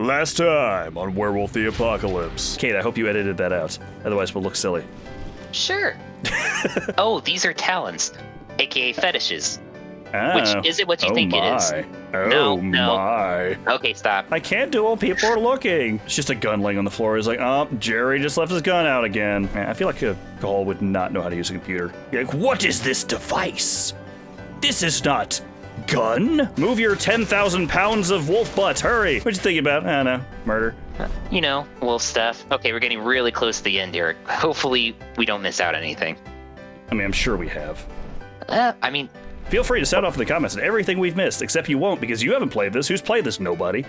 Last time on Werewolf the Apocalypse. Cait, I hope you edited that out. Otherwise, we'll look silly. Sure. Oh, these are talons, aka fetishes. Ah, Which is it what you think it is? Oh No. my. Okay, stop. I can't do while people are looking. It's just a gun laying on the floor. He's like, oh, Jerry just left his gun out again. Man, I feel like a Call would not know how to use a computer. You're like, what is this device? This is not gun. Move your 10,000 pounds of wolf butt. Hurry. What'd you think about? I don't know. Murder. You know, wolf stuff. Okay, we're getting really close to the end here. Hopefully, we don't miss out anything. I mean, I'm sure we have. I mean... Feel free to sound off in the comments on everything we've missed, except you won't because you haven't played this. Who's played this? Nobody.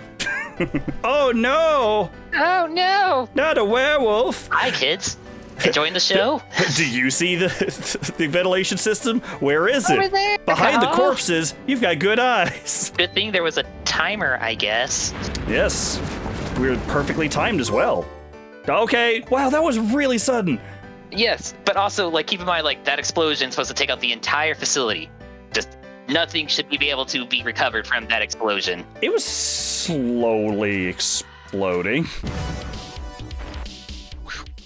Oh no! Oh no! Not a werewolf! Hi, kids. Enjoying the show? Do you see the ventilation system? Where is Over it? there. Behind the Oh. corpses, you've got good eyes. Good thing there was a timer, I guess. Yes. We're perfectly timed as well. Okay. Wow, that was really sudden. Yes, but also, like, keep in mind, like, that explosion is supposed to take out the entire facility. Just nothing should be able to be recovered from that explosion. It was slowly exploding.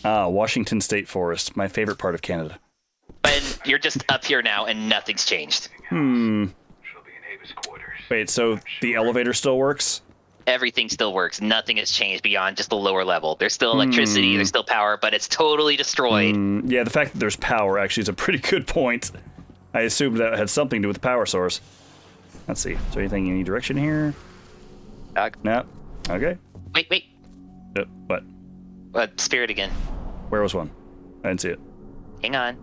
Ah, Washington State Forest, my favorite part of Canada. And you're just up here now, and nothing's changed. Wait, so the elevator still works? Everything still works. Nothing has changed beyond just the lower level. There's still electricity, there's still power, but it's totally destroyed. Yeah, the fact that there's power actually is a pretty good point. I assumed that had something to do with the power source. Let's see. Is there anything in any direction here? No. Okay. Wait. What? Spirit again. Where was one? I didn't see it. Hang on.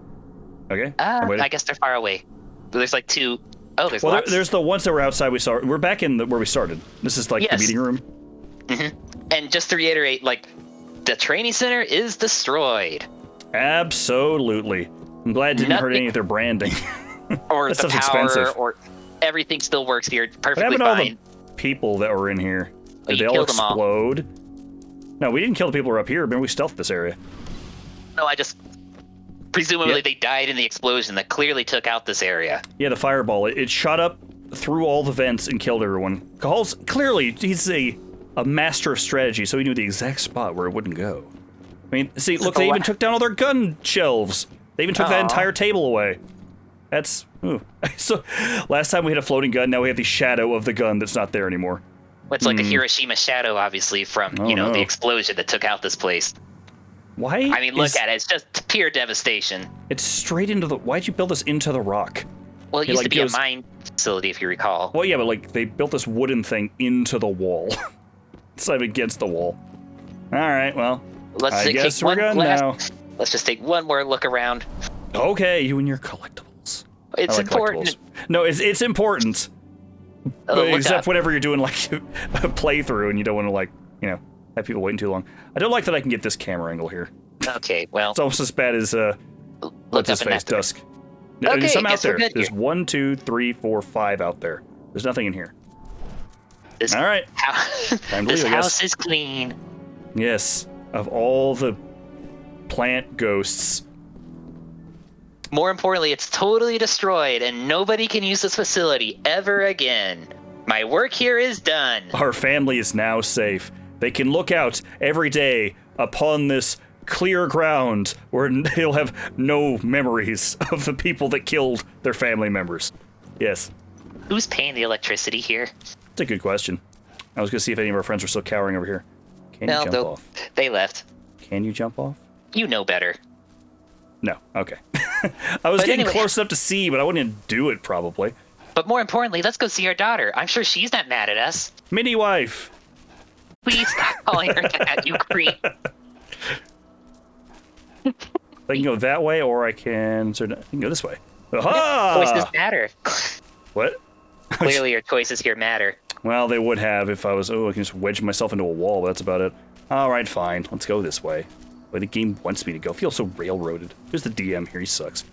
Okay. I'm waiting. I guess they're far away. There's like two. Oh, there's Well, lots. there's the ones that were outside. We're back in where we started. This is like the Yes. meeting room. And just to reiterate, like, the training center is destroyed. Absolutely. I'm glad it didn't hurt any of their branding. Or That the stuff's power, expensive. or everything still works here What perfectly happened to all fine. the people that were in here? Did you they all killed them all. explode? No, we didn't kill the people who were up here. Remember, we stealthed this area. No, I just... Presumably Yep. they died in the explosion that clearly took out this area. Yeah, the fireball. It shot up through all the vents and killed everyone. Cahal's clearly, he's a master of strategy, so he knew the exact spot where it wouldn't go. I mean, see, look, they even took down all their gun shelves. They even took that entire table away. That's... Ooh. So, last time we had a floating gun, now we have the shadow of the gun that's not there anymore. It's like a Hiroshima shadow, obviously, from, no. the explosion that took out this place. Why? I mean, look at it. It's just pure devastation. It's straight into the... Why'd you build this into the rock? Well, it used like, to be goes- a mine facility, if you recall. Well, yeah, but like they built this wooden thing into the wall. It's not against the wall. All right, well, I guess we're good now. Let's just take one more look around. Okay, you and your collectibles. It's I like important. collectibles. No, it's important. But Look except up. whenever you're doing like a playthrough and you don't want to like, have people waiting too long. I don't like that I can get this camera angle here. Okay, well, It's almost as bad as look what's his up and face, after. Dusk. No, Okay, there's some out guess we're there. good There's here. 1, 2, 3, 4, 5 out there. There's nothing in here. This, All right. Time to this leave, I guess. house is clean. Yes, of all the plant ghosts. More importantly, it's totally destroyed, and nobody can use this facility ever again. My work here is done. Our family is now safe. They can look out every day upon this clear ground where they'll have no memories of the people that killed their family members. Yes, Who's paying the electricity here? it's a good question. I was going to see if any of our friends were still cowering over here. Can you jump off? They left. Can you jump off? You know better. No, okay. I was But getting anyway. close enough to see, but I wouldn't do it probably. But more importantly, let's go see our daughter. I'm sure she's not mad at us. Mini wife. Please stop calling her that, you creep. I can go that way, or I can go this way. Aha! Choices matter. What? Clearly, your choices here matter. Well, they would have if I was, I can just wedge myself into a wall, but that's about it. Alright, fine. Let's go this way. Where the game wants me to go. I feel so railroaded. Who's the DM here? He sucks.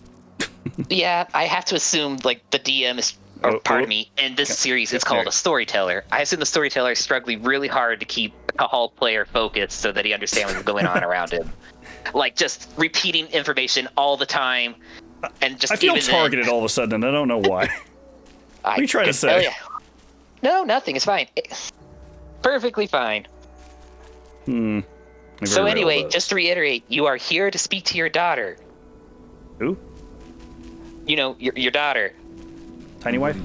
Yeah, I have to assume, like, the DM is, or pardon me, in this series it's called a storyteller. I assume the storyteller is struggling really hard to keep a whole player focused so that he understands what's going on around him. Like, just repeating information all the time, and just I feel even targeted then, all of a sudden, and I don't know why. I What are you trying to could tell say? ya. No, nothing. It's fine. Perfectly fine. So anyway, just to reiterate, you are here to speak to your daughter. Who? You know, your daughter. Tiny wife?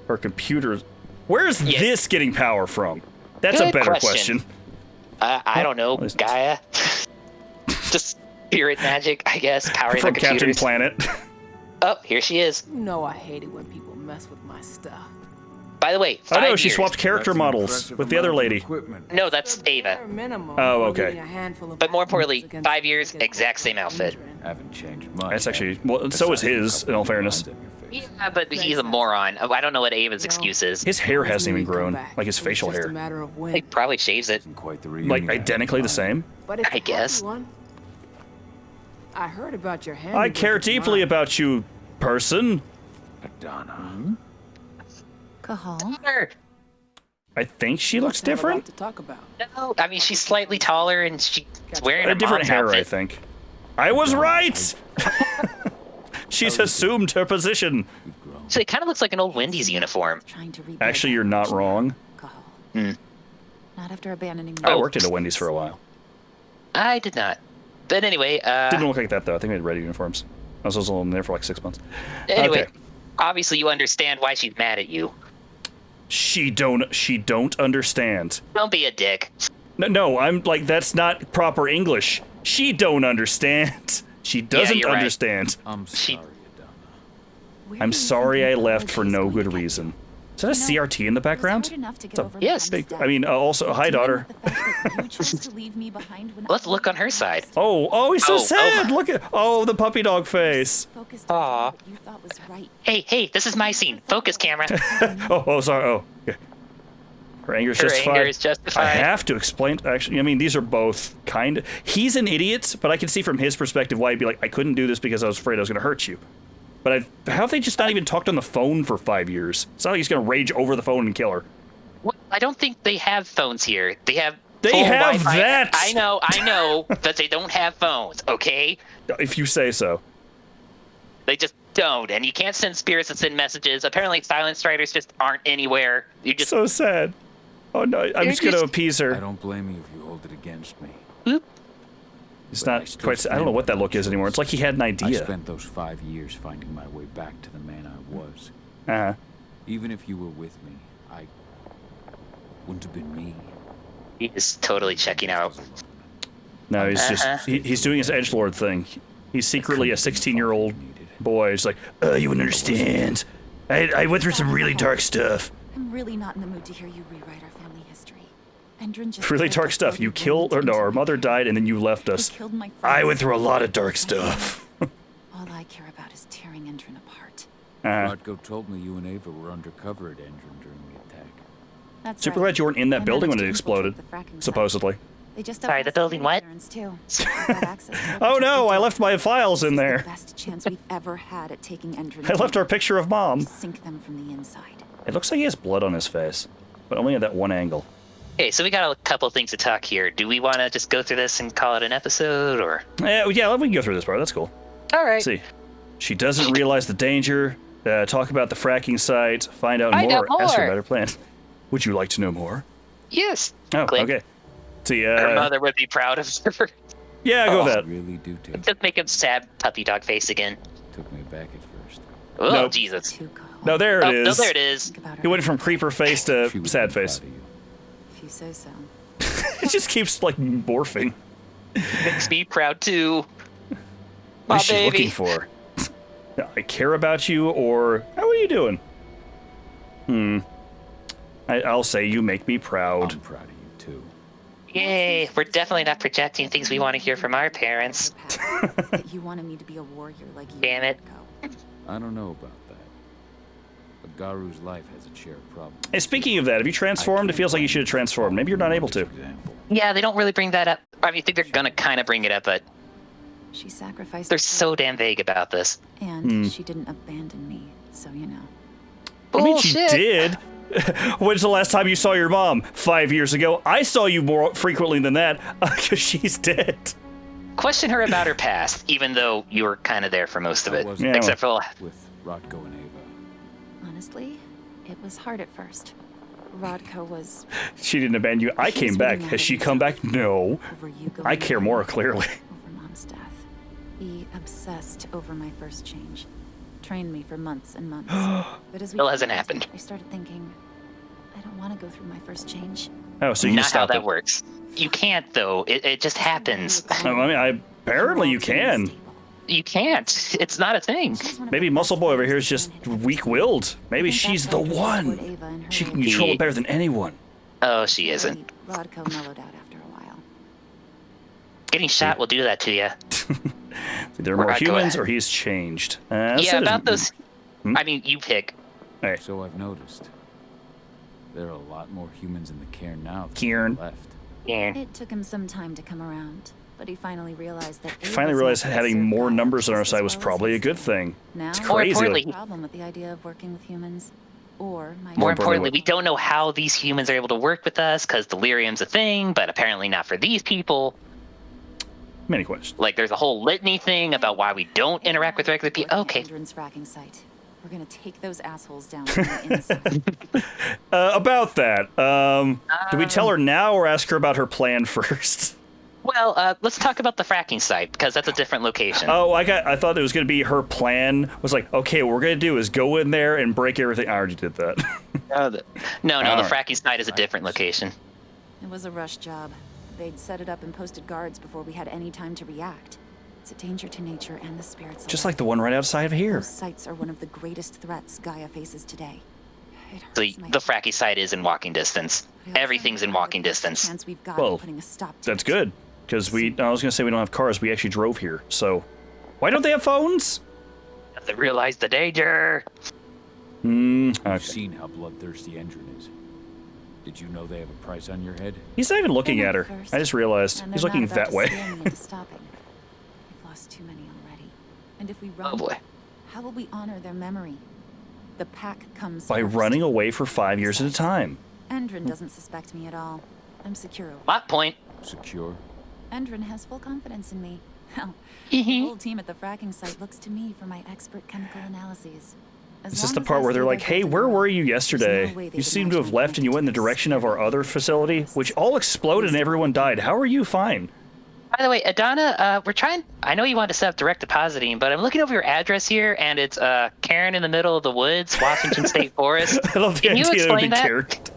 Her computer's... Where's this getting power from? That's Good a better question. I don't know, Gaia. Just spirit magic, I guess, powering from the Captain computers. Planet. Oh, here she is. You know I hate it when people mess with my stuff. By the way, I know, 5 she years. swapped character models with the other lady. No, that's Ava. Oh, okay. But more importantly, 5 years, exact same outfit. Haven't changed much. That's actually... Well, so is his, in all fairness. Yeah, but he's a moron. I don't know what Ava's excuse is. His hair hasn't even grown. Like his facial hair. He probably shaves it. Quite the Like, identically the same. I guess. I heard about your hand. I care deeply about you, person. Adana. Cahal? I think she looks different. To talk about. No, I mean, she's slightly taller and she's wearing a different mom's hair, outfit. I think. I was right! She's assumed her position. So it kind of looks like an old Wendy's uniform. Actually, you're not wrong. Not after abandoning me. I worked at a Wendy's for a while. I did not. But anyway, Didn't look like that, though. I think they had red uniforms. I was only there for like 6 months. anyway, Okay. obviously you understand why she's mad at you. She don't understand. Don't be a dick. No, I'm like, that's not proper English. She don't understand. She doesn't you're right. understand. I'm She- sorry, Adana. I'm sorry I left for no good reason. Is that a CRT in the background? Yes. Big, I mean, also, hi, daughter. Let's look on her side. Oh, he's so Oh, sad. Look at, the puppy dog face. Aw. Hey, this is my scene. Focus, camera. Sorry. Oh, yeah. Her anger is Her justified. anger is justified. I have to explain. Actually, I mean, these are both kind of. He's an idiot, but I can see from his perspective why he'd be like, I couldn't do this because I was afraid I was going to hurt you. But how have they just not even talked on the phone for 5 years? It's not like he's going to rage over the phone and kill her. Well, I don't think they have phones here. They have. They full have Wi-Fi. that. I know, but they don't have phones. Okay. If you say so. They just don't, and you can't send spirits and send messages. Apparently, silent striders just aren't anywhere. You just So sad. Oh no, I'm just going to appease I her. don't blame you if you hold it against me. Oop. It's But I not still quite. I don't know what that look is anymore. It's like he had an I idea. spent those 5 years finding my way back to the man I was. Uh-huh. Even if you were with me, I wouldn't have been me. He's totally checking out. No, he's just he's doing his edgelord thing. He's secretly a 16-year-old boy. He's like, you wouldn't understand. I went through some really dark stuff. I'm really not in the mood to hear you rewrite our family history. Endrin just Really killed dark stuff. before You we killed, went into our mother my died, and then you left us. He killed my I friends. went through a lot of dark stuff. All I care about is tearing Endrin apart. Rodko told me you and Ava were undercover at Endrin during the attack. That's Super right. glad you weren't in that I building when it managed to infiltrate exploded, the fracking site. supposedly. They just Sorry, the building what? Too. I got access to Oh the no, I protected left my files in This is there. the best chance we've ever had at taking Endrin. I left our picture of Mom. Sink them from the inside. It looks like he has blood on his face, but only at that one angle. Okay, so we got a couple things to talk here. Do we want to just go through this and call it an episode, or? Yeah, we can go through this part. That's cool. All right. Let's see. She doesn't realize the danger. Talk about the fracking site. Find out Find more. out more. Ask her about her plans. Would you like to know more? Yes. Oh, Click. okay. See, Her mother would be proud of her. yeah, go with that. Really do take. Just make him sad puppy dog face again. Took me back at first. Oh, Nope. Jesus. Too cold. No, there it Oh, is. no, there it is. Think about her He went from health, creeper face to She was sad proud face. of you. if you say so. It just keeps like morphing. Makes me proud too. What My is she baby. looking for? I care about you, or how are you doing? I'll say you make me proud. I'm proud of you too. Yay, we're definitely not projecting things we want to hear from our parents. That you wanted me to be a warrior like you. Damn it. Go. I don't know about that. But Garu's life has a shared problem. Hey, speaking of that, have you transformed? It feels like you should have transformed. Maybe you're not able to. Example. Yeah, they don't really bring that up. I mean, I think they're gonna kind of bring it up, but She sacrificed. they're herself, so damn vague about this. And she didn't abandon me, so you know. I mean, she Bullshit. did. When's the last time you saw your mom? 5 years ago. I saw you more frequently than that because she's dead. Question her about her past, even though you were kind of there for most of I it, wasn't. Yeah. except for With Rodko and Ava. Honestly, it was hard at first. Rodko was She didn't abandon you. I came back. Has she come back? No. over you going I care more, clearly. over Mom's death. He obsessed over my first change. Trained me for months and months. But as we Still hasn't talked, happened. I started thinking, I don't want to go through my first change. Oh, so you Not just how stopped that it. works. You can't though. It just happens. Apparently you can. You can't. It's not a thing. Maybe Muscle Boy over here is just weak-willed. Maybe she's the one. She can control it better than anyone. Oh, she isn't. Rodko mellowed out after a while. Getting shot will do that to you. There are more Right, go humans, ahead. or he's changed. Yeah, about those. I mean, you pick. All right. So I've noticed. There are a lot more humans in the cairn now than Cairn. left. Yeah. It took him some time to come around, but he finally realized that Finally realized having more numbers on our side was probably a good thing. Now, It's More crazy. importantly, problem with the idea of working with humans, or my More importantly, importantly, we don't know how these humans are able to work with us because delirium's a thing, but apparently not for these people. Many questions. Like, there's a whole litany thing about why we don't interact with regular people. Okay. Endron's fracking site. We're gonna take those assholes down from the inside. About that, do we tell her now or ask her about her plan first? Well, let's talk about the fracking site because that's a different location. Oh, I thought it was going to be her plan. Was like, okay, what we're going to do is go in there and break everything. I already did that. No, the Alright. fracking site is a different location. It was a rush job. They'd set it up and posted guards before we had any time to react. It's a danger to nature and the spirits. Just alike. like the one right outside of here. Those sites are one of the greatest threats Gaia faces today. It So hurts my the fracking site is in walking distance. I also Everything's in know walking that it's the distance. chance we've got Well, of putting a stop to That's it. good, because I was going to say we don't have cars. We actually drove here. So why don't they have phones? They realize the danger. You've Okay. seen how bloodthirsty Endron is. Did you know they have a price on your head? He's not even looking They're at not her. first, I just realized. and He's they're looking not about that to way. scare me into stopping. We've lost too many already. And if we run, Oh boy. how will we honor their memory? The pack comes By first. running away for 5 years at a time. Endron doesn't suspect me at all. I'm secure over Plot point. Secure? Endron has full confidence in me. Hell, Mm-hmm. the whole team at the fracking site looks to me for my expert chemical analyses. As Is this long the as part I where they're stay like, there hey, building where well, were you there's yesterday? no way they You could seem to match have my left and you went in the connectivity direction of our other facility, which all exploded and everyone died. How are you fine? By the way, Adana, we're trying. I know you want to set up direct depositing, but I'm looking over your address here, and it's Karen in the middle of the woods, Washington State Forest. I love the Can you idea that it would be explain that? character.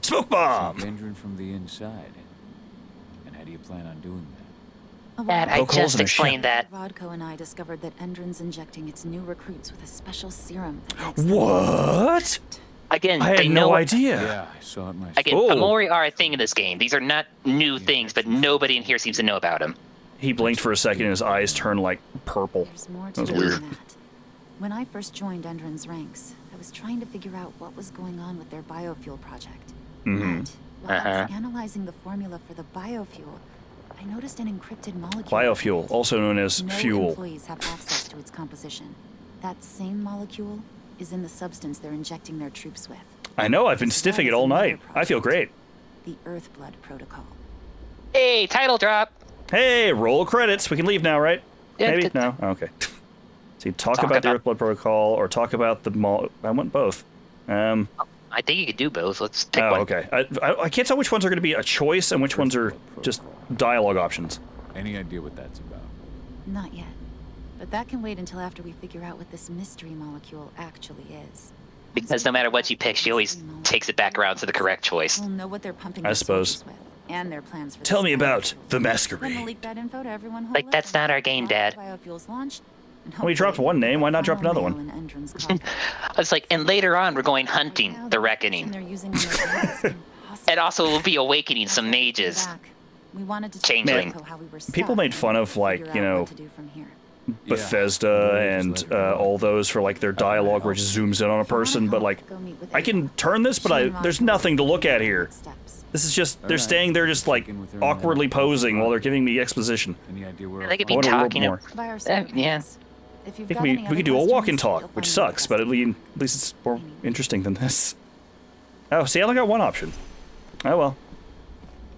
Smoke bomb. Endron from the inside. And how do you plan on doing that? Dad, I Poke holes just in a explained that. Rodko and I discovered that Endron's injecting its new recruits with a special serum that makes them- What? Again, I they had know no what- idea. Yeah, I saw it myself. Again, Oh. Amori are a thing in this game. These are not new things, but nobody in here seems to know about them. He blinked for a second and his eyes turned like purple. There's more That to was it weird. than that. When I first joined Endron's ranks, I was trying to figure out what was going on with their biofuel project. Mhm. But while I was analyzing the formula for the biofuel, I noticed an encrypted molecule. Biofuel, also known as No fuel. employees have access to its composition. That same molecule is in the substance they're injecting their troops with. I know, I've been sniffing it all night. I feel great. The Earthblood protocol. Hey, title drop. Hey, roll credits. We can leave now, right? Yeah, Maybe? good. No? Okay. So you talk Talk about the about- Earthblood Protocol or talk about the I want both. I think you could do both. Let's pick Oh, one. okay. I can't tell which ones are going to be a choice and which ones are just dialogue options. Any idea what that's about? Not yet. But that can wait until after we figure out what this mystery molecule actually is. Because no matter what you pick, she always takes it back around to the correct choice. We'll know what they're pumping I their suppose. soldiers with, and their plans for Tell this me about biofuel. the Then we'll masquerade. leak that info to everyone who'll Like, that's listen. not our game, While Dad. Biofuel's launched, and Well, you dropped hopefully one name, why not drop final another nail one? in Endron's coffin. It's like, and later on, we're going Right hunting now, the action reckoning. they're using in their plans is impossible. And also, we'll be awakening some mages. Back. We wanted to Changeling. tell Rodko how we were People stuck made fun and of, like, figure you out know, what to do from here. Bethesda Yeah, and just let it go. all those for like their dialogue where it just zooms in on a person, but like Go meet with I can Ava. turn this, but She and there's Rodko nothing to will look at take here. steps. This is just they're Alright. staying there just like Checking with her awkwardly and then- posing while they're giving me exposition. Any idea where They I'll could I be want a find little talking. more. By our Yeah. surveillance. If you've We got could, any we other could do a walk and questions, talk, you'll which find me sucks, but at interesting. least it's more interesting than this. Oh, see, I only got one option. Oh well.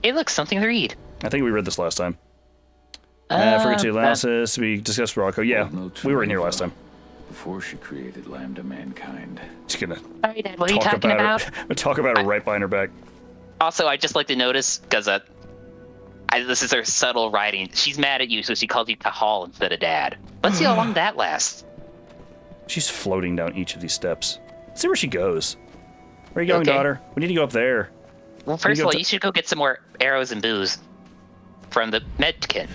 Hey, look, something to read. I think we read this last time. Uh, Frequency analysis. We discussed Morocco. Yeah, Hold no we were in here true last time. before she created Lambda mankind. Just gonna Sorry, Dad, what are you talk talking about about? her. Talk about her right behind her back. Also, I'd just like to notice, because this is her subtle writing. She's mad at you, so she called you Cahal instead of Dad. Let's see how long that lasts. She's floating down each of these steps. Let's see where she goes. Where are you going, Okay. daughter? We need to go up there. Well, first of all, to- you should go get some more arrows and booze from the med kit.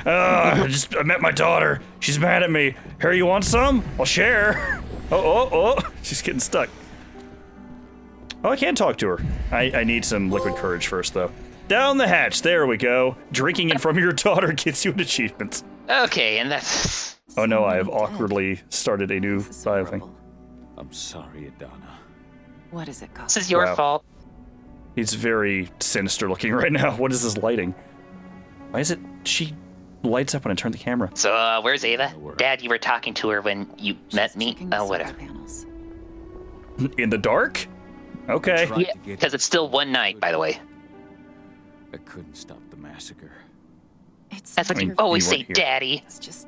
I met my daughter. She's mad at me. Here, you want some? I'll share. Oh. She's getting stuck. Oh, I can talk to her. I need some liquid courage first, though. Down the hatch. There we go. Drinking it from your daughter gets you an achievement. Okay, and that's... Oh no, I have awkwardly started a new This is so file thing. horrible. I'm sorry, Adana. What is it called? This is your Wow. fault. He's very sinister looking right now. What is this lighting? Why is it she lights up when I turn the camera? So, where's Ava? Nowhere. Dad, you were talking to her when you met me? Checking the Oh, solar whatever. panels. In the dark? Okay. Tried Yeah, to get because it's still one night, by the way. I couldn't stop the massacre. It's That's what I mean, you always you say, weren't here. Daddy. It's just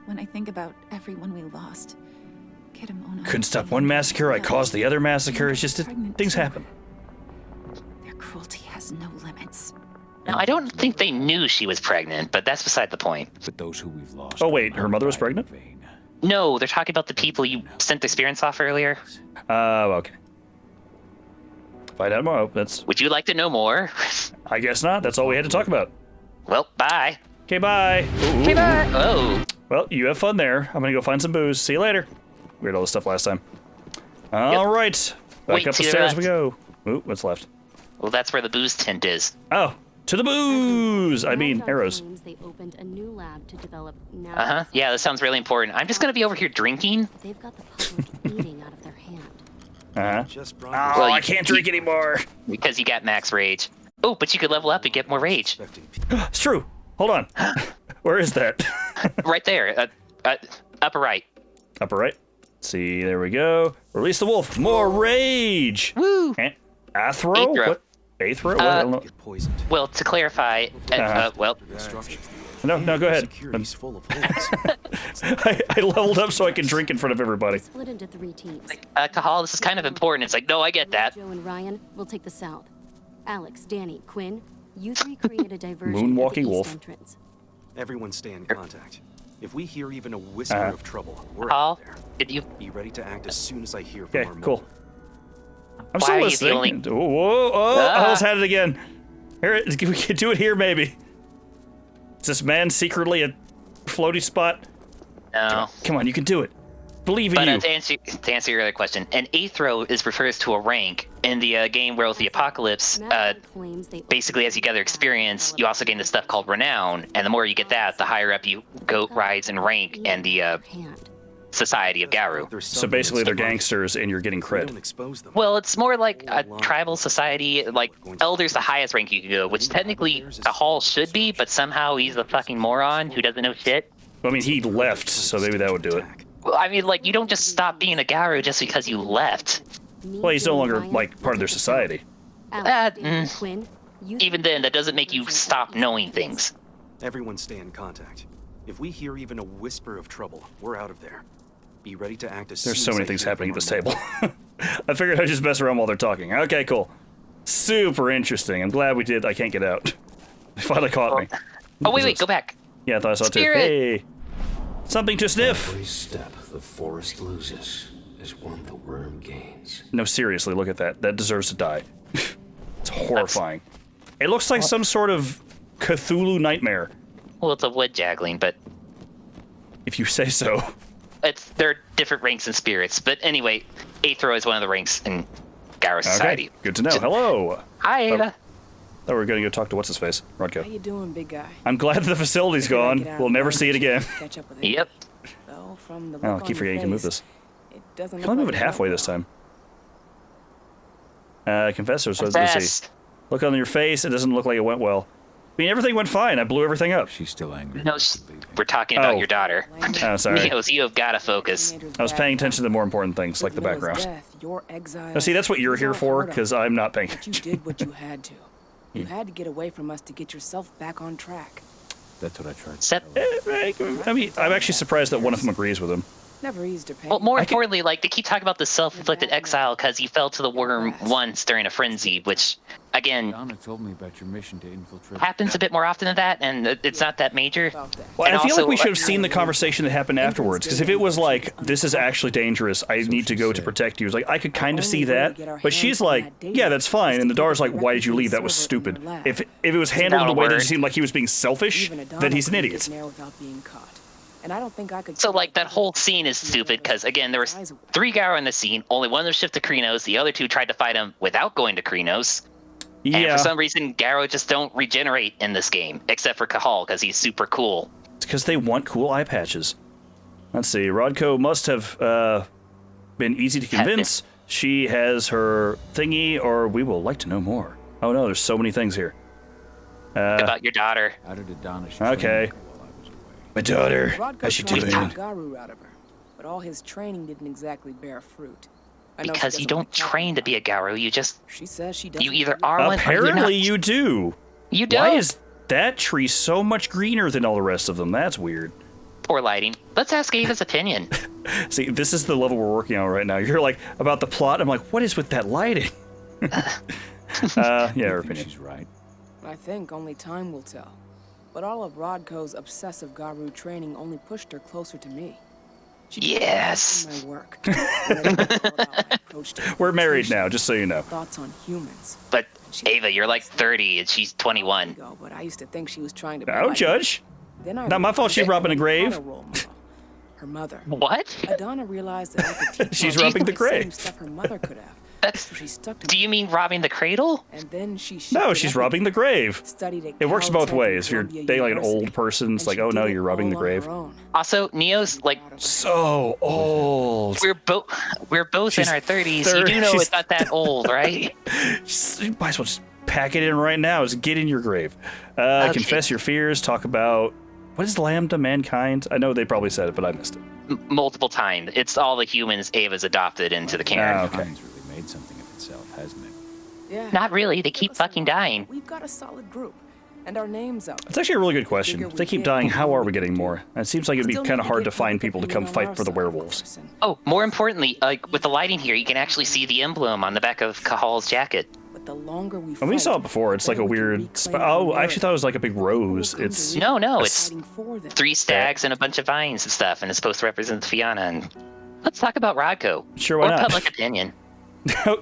when I think about everyone we lost. Kidamona. Couldn't stop one massacre, I caused the other massacre. It's just things happen. Their cruelty has no limits. Now, I don't think they knew she was pregnant, but that's beside the point. But those who we've lost. Oh, wait, will her not mother was die in pregnant? vain. No, they're talking about the people you sent the experience off earlier. Oh, okay. Find out tomorrow. That's. Would you like to know more? I guess not. That's all we had to talk about. Well, bye. Okay, bye. Ooh. Okay, bye. Oh. Well, you have fun there. I'm gonna go find some booze. See you later. We had all this stuff last time. All right. Back Wait, up the to your stairs we left. go. Ooh, what's left? Well, that's where the booze tent is. Oh, to the booze! I mean, Randolph arrows. claims They opened a new lab to develop Uh-huh. Yeah, that sounds really important. I'm just gonna be over here drinking. They've got the public eating out of their hand. Uh-huh. Just Oh, brought Well, I you- can't drink anymore. Because you got max rage. Oh, but you could level up and get more rage. It's true. Hold on. Where is that? Right there. Upper right. Upper right. See, there we go. Release the wolf. More rage. Woo! Athro? Aethro. What? Aethro? What? I don't know. Get poisoned. Well, to clarify, well, Structure. No, go ahead. Security's full of holes. I leveled up so I can drink in front of everybody. Split into 3 teams. Cahal, this is kind of important. It's like, no, I get that. Joe and Ryan will take the south. Alex, Danny, Quinn, you 3 create a diversion Moonwalking at the east wolf. entrance. Everyone stay in contact. If we hear even a whisper Uh-huh. of trouble, we're Cahal, out there. did you? Be ready to act as soon as I hear from Okay, our cool. mobile. I'm Why still are you the listening. only- Whoa, I Ah. almost had it again. Here, we can do it here, maybe. Is this man secretly a floaty spot? No. Come on, you can do it. Believe in But you. to answer your other question, an Aethro refers to a rank in the game Werewolf the Apocalypse. Matt claims they Basically, as you gather experience, you also gain this stuff called Renown, and the more you get that, the higher up you go rise in rank and the hand. Society of Garu. There's So some basically, they're rules. gangsters, and you're getting We cred. don't expose them. Well, it's more like a tribal society. Like, Elder's the highest rank you can go, which technically Cahal should be, but somehow he's a fucking moron who doesn't know shit. I mean, he left, so maybe that would do it. Well, I mean, like, you don't just stop being a Garu just because you left. Well, he's no longer, like, part of their society. Alex, Danny, Quinn, you Even then, that doesn't make you stop knowing things. Everyone stay in contact. If we hear even a whisper of trouble, we're out of there. Be ready to act as There's soon so as many I things hear happening at from this our table. I figured I'd just mess around while they're talking. Okay, cool. Super interesting. I'm glad we did. I can't get out. They finally caught me. Oh, wait, go back. Yeah, I thought I saw it too. Spirit. Hey, something to sniff. Every step the forest loses is one the worm gains. No, seriously, look at that. That deserves to die. It's horrifying. It looks like some sort of Cthulhu nightmare, Well, it's a wood jaggling, but if you say so. there are different ranks and spirits. But anyway, Aethro is one of the ranks in Garu society. Okay, good to know. Hello. Hi, Ava. Thought we were going to go talk to what's-his-face, How Rodko. you doing, big guy? I'm glad the facility's Figured I'd gone. get out We'll and never find see it you, again. catch up with Yep. Though, from the Oh, I look on keep your forgetting you can move face, this. It doesn't Can I look move like it you halfway went this well. time? Confessor, so let's see. Fast. Look on your face, it doesn't look like it went well. I mean, everything went fine. I blew everything up. She's still angry. No, we're talking about Oh. your daughter. Oh, sorry. Neos, you have got to focus. I was paying attention to the more important things, like the Noah's background. death, your exile, Now, see, that's what you're was here all for, hard on because you, I'm not paying but you attention. did what you had to. You had to get away from us to get yourself back on track. That's what I tried. Sep- I mean, I'm actually surprised that one of them agrees with him. Never eased her pain. Well, more importantly, like, they keep talking about the self-inflicted exile because he fell to the worm once during a frenzy, which, again, Donna told me about your mission to infiltrate. happens a bit more often than that, and it's not that major. Well, And I feel like also, we should have seen the conversation that happened afterwards, because if it was like, this is actually dangerous, I need to go to protect you, it's like, I could kind of see that, but she's like, yeah, that's fine, and the daughter's like, why did you leave? That was stupid. If it was handled in a way that just seemed like he was being selfish, then he's an idiot. And I don't think I could. So, like, that whole scene is stupid because, again, there was 3 Garrow in the scene. Only one of them shifted to Krynos. The other 2 tried to fight him without going to Krynos. Yeah. And for some reason, Garrow just don't regenerate in this game, except for Cahal because he's super cool. It's because they want cool eye patches. Let's see. Rodko must have been easy to convince. She has her thingy, or we will like to know more. Oh no, there's so many things here. About your daughter. How did Adonis Okay. while I was away? My daughter. Rodko How's she tried to doing? get Garu out of her, but all his training didn't exactly bear fruit. I know she Because you doesn't don't like talking train to about be a it. Garrow. You just, She says she doesn't. you either are one or you're Apparently not. you do. You don't. Why is that tree so much greener than all the rest of them? That's weird. Poor lighting. Let's ask Ava's opinion. See, this is the level we're working on right now. You're like, about the plot, I'm like, what is with that lighting? Yeah, her You think opinion. she's right. I think only time will tell. But all of Rodko's obsessive Garu training only pushed her closer to me. She did Yes. my work. When I followed out, I approached her We're married with now, just so you know. thoughts on humans. But, Ava, you're like 30 and she's 21. Ago, but I used to think she was trying to. be I don't like judge. me. Then I Not my fault realized she's robbing a Adana grave. role model, her mother. What? Adana realized that I could teach She's her robbing the the same grave. stuff her mother could have. That's, So she stuck to do me. you mean robbing the cradle? And then she No, shifted she's everything. robbing the grave. Studied at It works Caltech both and ways. If you're Columbia dating like an University. old person, it's And like, she oh no, did it you're robbing the all on her grave. own. Also, Neo's like, So old. we're both She's in our 30s. You 30. do know She's it's not that old, right? You might as well just pack it in right now. Just get in your grave. Okay. Confess your fears. Talk about what is lambda mankind? I know they probably said it, but I missed it. Multiple times. It's all the humans Ava's adopted into the cairn. Ah, okay. Kind's really made something of itself, hasn't it? Yeah. Not really. They Give keep us a fucking while. dying. We've got a solid group, and our names out. It's actually a really good question. If they keep dying, how are we getting more? And it seems like it'd be Still kind need of hard to get find public people to come opinion on fight our for the side, werewolves. Carson. Oh, more importantly, with the lighting here, you can actually see the emblem on the back of Cahal's jacket. But the longer we And we fight, saw it before. It's the like a better we can weird. reclaim Oh, our I actually thought it was like a big People will rose. come to It's No, no, realize it's fighting for them. 3 stags and a bunch of vines and stuff, and it's supposed to represent Fianna. And let's talk about Rodko. Sure, why or not? public opinion.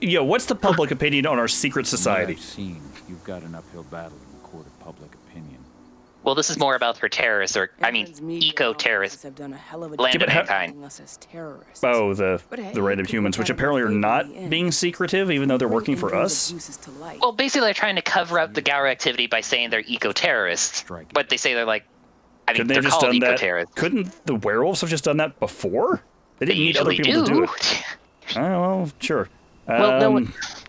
Yo, what's the public opinion on our secret From what society? I've seen, you've got an uphill battle in the court of public opinion. Well, this is more about her terrorists, or I mean, Aaron's media eco-terrorists. have done a hell of a Land job of mankind. painting us as terrorists. Oh, the But hey, random people humans, which gotta apparently are behave in not the end. being secretive, even though they're working for us. Well, basically, they're trying to cover up the Gaur activity by saying they're eco-terrorists. Strike it. But they say they're like, I mean, Couldn't they they're have just called done that? eco-terrorists. Couldn't the werewolves have just done that before? They They didn't need other usually people do. to do it. Oh, well, sure. Well,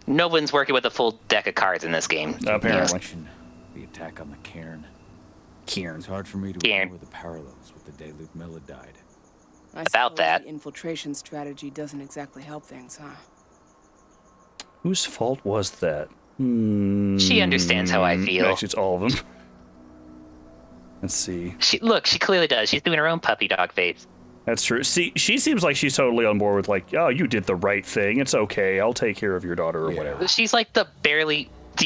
no one's working with a full deck of cards in this game. Apparently. The attack on the cairn. Kieran. It's hard for me to Cairn. ignore the parallels with the day Luke Miller died. About that. The infiltration strategy doesn't exactly help things, huh? Whose fault was that? She understands how I feel. Actually, it's all of them. Let's see. She clearly does. She's doing her own puppy dog face. That's true. See, she seems like she's totally on board with like, oh, you did the right thing. It's okay. I'll take care of your daughter or Yeah. whatever. She's like the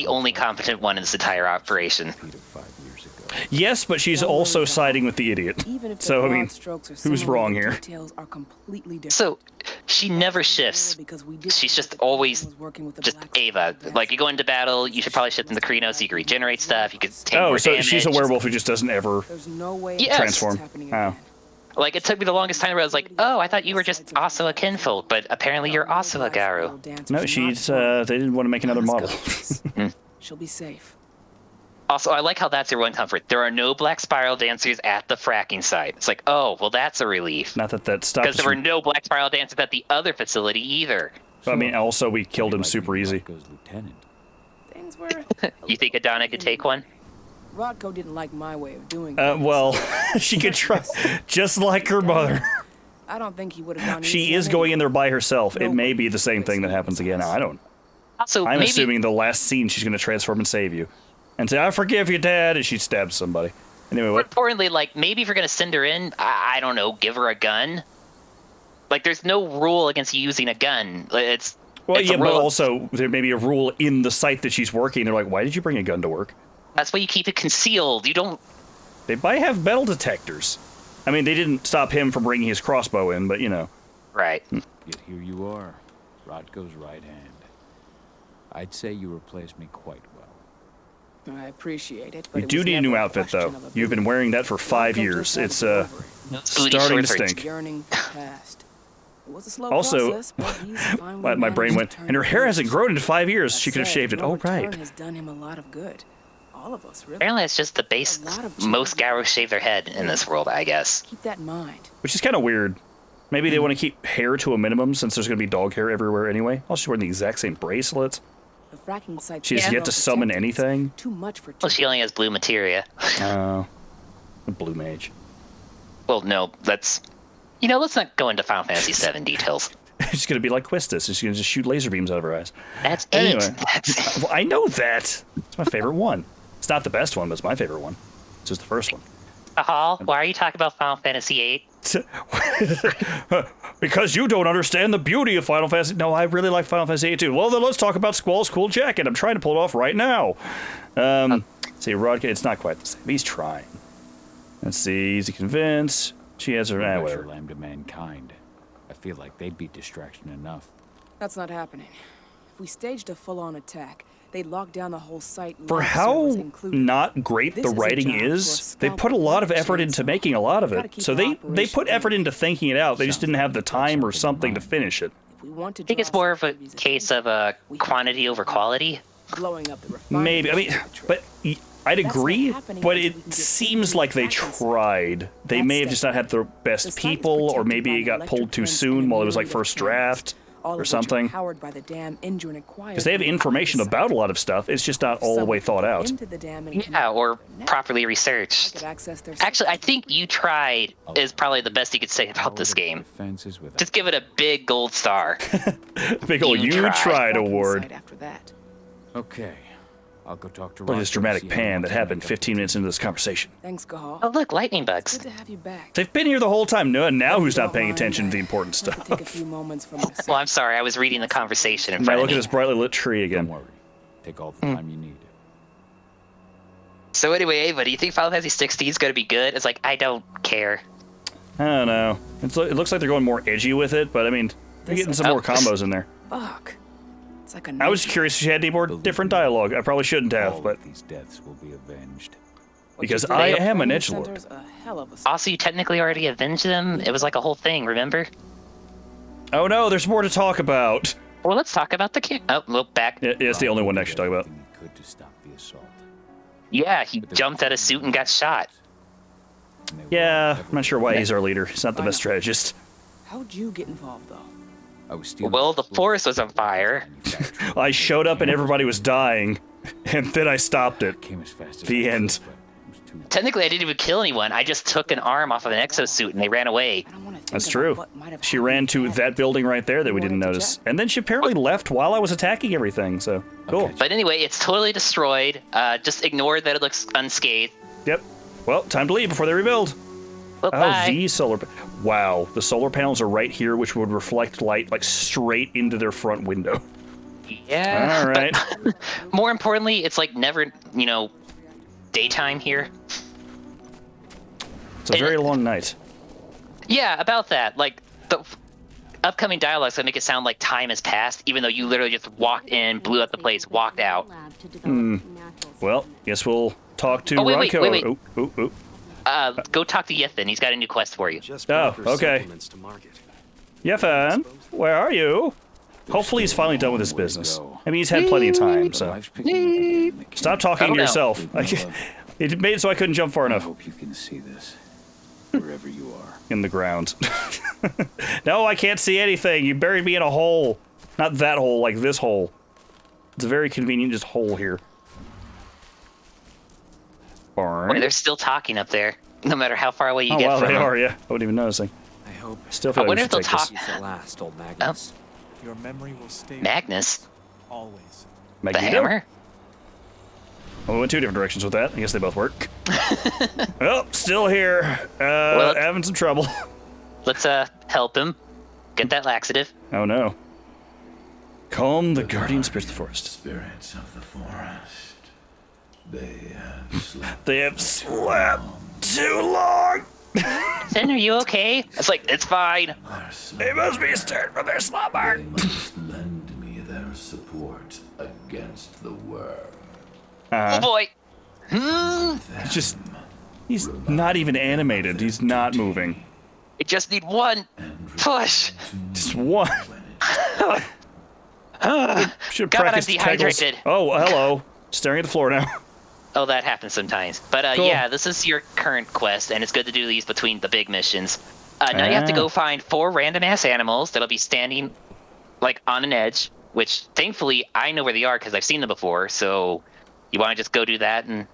only competent one in this entire operation. Peter 5 years ago. Yes, but she's Don't worry also about it. siding with the idiot. Even if the So, I broad mean, strokes are who's similar, wrong the here? details are completely different. So she never shifts. Because we did She's just think that always was working with the just Black Ava. Spot. Like, you go into battle, you should probably shift into Krynos so you can regenerate stuff, you could take Oh, more so damage. she's a werewolf who just doesn't ever. There's no way Yes. Transform. it's happening Oh. again. Like, it took me the longest time where I was like, oh, I thought you were just also a kinfolk, but apparently you're also a Garu. No, she's. They didn't want to make another model. She'll be safe. Also, I like how that's your one comfort. There are no black spiral dancers at the fracking site. It's like, oh, well, that's a relief. Not that stops. Because there were no black spiral dancers at the other facility either. I mean, also we killed him Like super being easy. Rodko's lieutenant. Things were. You think Adana could take one? Rodko didn't like my way of doing things. Well, she could try, just like her mother. I don't think he would have gone. She easy is on going anyone. in there by herself. It may be the same thing that happens again. I don't. Also, I'm maybe, assuming the last scene she's going to transform and save you, and say, "I forgive you, Dad," and she stabs somebody. Anyway, more what? importantly, like, maybe if you're going to send her in, I don't know, give her a gun. Like, there's no rule against using a gun. It's Well, it's yeah, a but rule. also there may be a rule in the site that she's working. They're like, why did you bring a gun to work? That's why you keep it concealed. You don't. They might have metal detectors. I mean, they didn't stop him from bringing his crossbow in, but you know. Right. Yet here you are, Rodko's right hand. I'd say you replaced me quite well. I appreciate it, but You it do was need a never new outfit, though. question of You've been ability. wearing that for 5 Rodko years. just had It's to get over it. No booty starting to shorts or- stink. Yearning for past. It was a slow Also, process, but he's finally my brain managed went, to turn and her the hair page. hasn't grown in 5 years. That She could have said, shaved it. your Oh, return right. has done him a lot of good. All of us, really. Apparently, it's just the base. A lot of Most changes. Garros shave their head in this world, I guess. Keep that in mind. Which is kind of weird. Maybe they want to keep hair to a minimum since there's going to be dog hair everywhere anyway. Oh, she's wearing the exact same bracelets. The fracking site. She has yet to summon anything. Too much for. Well, she only has blue materia. Oh. A blue mage. Well, no, let's not go into Final Fantasy VII details. She's going to be like Quistis. She's going to just shoot laser beams out of her eyes. That's 8. Anyway. That's Well, I know that. It's my favorite one. It's not the best one, but it's my favorite one. It's just the first one. Hall. Why are you talking about Final Fantasy VIII? Because you don't understand the beauty of Final Fantasy. No, I really like Final Fantasy VIII too. Well, then let's talk about Squall's cool jacket. I'm trying to pull it off right now. See, Rodka, it's not quite the same. He's trying. Let's see, easy convince. She has her Pressure whatever. lamb to mankind. I feel like they'd be distraction enough. That's not happening. If we staged a full-on attack, they'd lock down the whole site. For live how servers included. not great This the is a writing job is, for a they put a lot of scalpel effort into chainsaw. making a lot of Gotta it. keep So our they operation put effort running. into thinking it out. They just didn't have the time or something to finish it. If we want to I think it's draw more of a celebrities' case attention, of we have quantity to over keep quality. blowing up the refinery Maybe. I mean, is the trick. but I'd That's not agree, happening but until we it can get seems people like they back inside. tried. They That's may have just not had the The best site is people, or protected maybe by it the got electric pulled too fence and soon while it was like myriad of first cameras, draft all or of which are something. powered by the dam injured and acquired Because they have from information the site. about a lot of stuff. It's just not all the way thought Someone out. could get into the dam and Yeah, connect or to the net. properly I researched. could access their Actually, I systems. think you tried is probably the best you could say about this game. Defenses with Just give it a big gold star. Big ol' You you tried. tried Back in the award. site after that. Okay. I'll go talk to Look at this Rodko dramatic and see how he pan that wants to happened make up 15 minutes into this conversation. Thanks, Gahal. Oh, look, lightning bugs. Good to have you back. They've been here the whole time. No, now who's not Don't paying mind, attention to the I important have to stuff? take a few moments for myself. Well, I'm sorry, I was reading the conversation in Now front look of at me. this brightly lit tree Don't again. worry. Take all the time you need. So anyway, Ava, do you think Final Fantasy 16 is going to be good? It's like, I don't care. I don't know. It looks like they're going more edgy with it, but I mean, they're getting some more combos in there. Fuck. It's like a I was nightmare. curious if she had any more different dialogue. I probably shouldn't have, All but of these deaths will be avenged. because What you I did at am an training edgelord. center's a hell of a Also, you technically already avenged them. It was like a whole thing, remember? Oh no, there's more to talk about. Well, let's talk about the king. Oh, look back. Yeah, it's the only one I should talk about. Everything he could to stop the assault. Yeah, he jumped out of suit and got shot. And they were Yeah, all I'm not sure why heavily- he's our leader. He's not the best strategist. How'd you get involved, though? I was stealing Well, the explosives forest was on fire. manufactured I showed up and everybody was dying, and then I stopped it. came as fast as The I could, end. but it was too Technically, I didn't even kill anyone. I just took an arm off of an exosuit and they ran away. I don't want to think That's about true. what might have She happened ran to then. that building right there that we didn't wanted to notice. check. And then she apparently left while I was attacking everything, so cool. But anyway, it's totally destroyed. Just ignore that it looks unscathed. Yep. Well, time to leave before they rebuild. Well, Oh, bye. the solar... Wow, the solar panels are right here, which would reflect light, like, straight into their front window. Yeah. All right. But more importantly, it's like never, daytime here. It's a very long night. Yeah, about that. Like, the upcoming dialogues that make it sound like time has passed, even though you literally just walked in, blew up the place, walked out. Well, guess we'll talk to Oh, wait, Rodko. wait. Oh. Go talk to Yethan. He's got a new quest for you. Just Oh, brought her okay. supplements to market. Yefan, where are you? Hopefully he's finally done with his business. I mean, he's had plenty of time, so... Life's picking up again. They Stop can't- talking I don't to know. yourself. It made it so I couldn't jump far I enough hope you can see this wherever you are. in the ground. No, I can't see anything. You buried me in a hole. Not that hole, like this hole. It's a very convenient just hole here. Barn. Boy, they're still talking up there, no matter how far away you Oh, get wow, from they them. are, yeah. I wasn't even noticing. I hope Still I feel like wonder we if should they'll take this. talk. peace at last, old Magnus. Your memory will stay Magnus, always. the Magneto? hammer. Well, we went two different directions with that. I guess they both work. Well, still here. Well, Having some trouble. Let's help him. Get that laxative. Oh no. Calm the guardian spirits of the forest. Spirits of the forest. They have slept. They have slept too long. Sin, are you okay? It's like, it's fine. They must be stirred from their slumber. They must lend me their support against the worm. Oh boy. He's not even animated. He's not moving. I just need one push. Just one. Should God, I'm practice dehydrated. Kegels. Oh, hello. Staring at the floor now. Oh, that happens sometimes. But Cool. yeah, this is your current quest, and it's good to do these between the big missions. Now you have to go find 4 random-ass animals that'll be standing, like, on an edge, which, thankfully, I know where they are because I've seen them before, so you want to just go do that and...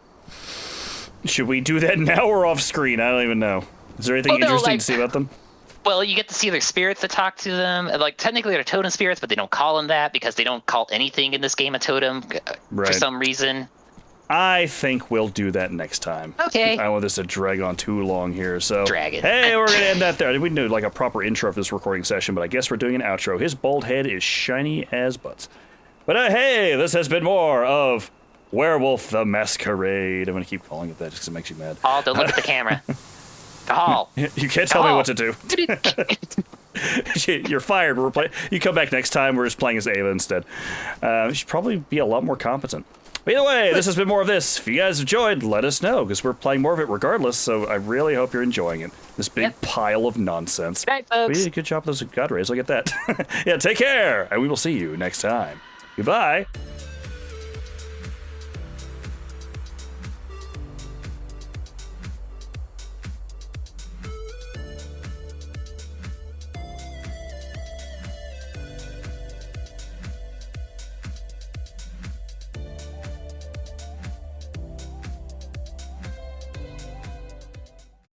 Should we do that now or off screen? I don't even know. Is there anything interesting to see about them? Well, you get to see their spirits that talk to them. Like, technically they're totem spirits, but they don't call them that because they don't call anything in this game a totem for some reason. I think we'll do that next time. Okay. I don't want this to drag on too long here, so... Drag it. Hey, we're going to end that there. We can do like a proper intro for this recording session, but I guess we're doing an outro. His bald head is shiny as butts. But hey, this has been more of Werewolf the Masquerade. I'm going to keep calling it that just because it makes you mad. Paul, don't look at the camera. Paul. You can't tell me what to do. You're fired. You come back next time. We're just playing as Ava instead. You should probably be a lot more competent. But either way, this has been more of this. If you guys enjoyed, let us know, because we're playing more of it regardless, so I really hope you're enjoying it. This big pile of nonsense. Good night, folks. We did a good job with those God rays. Look at that. Yeah, take care, and we will see you next time. Goodbye.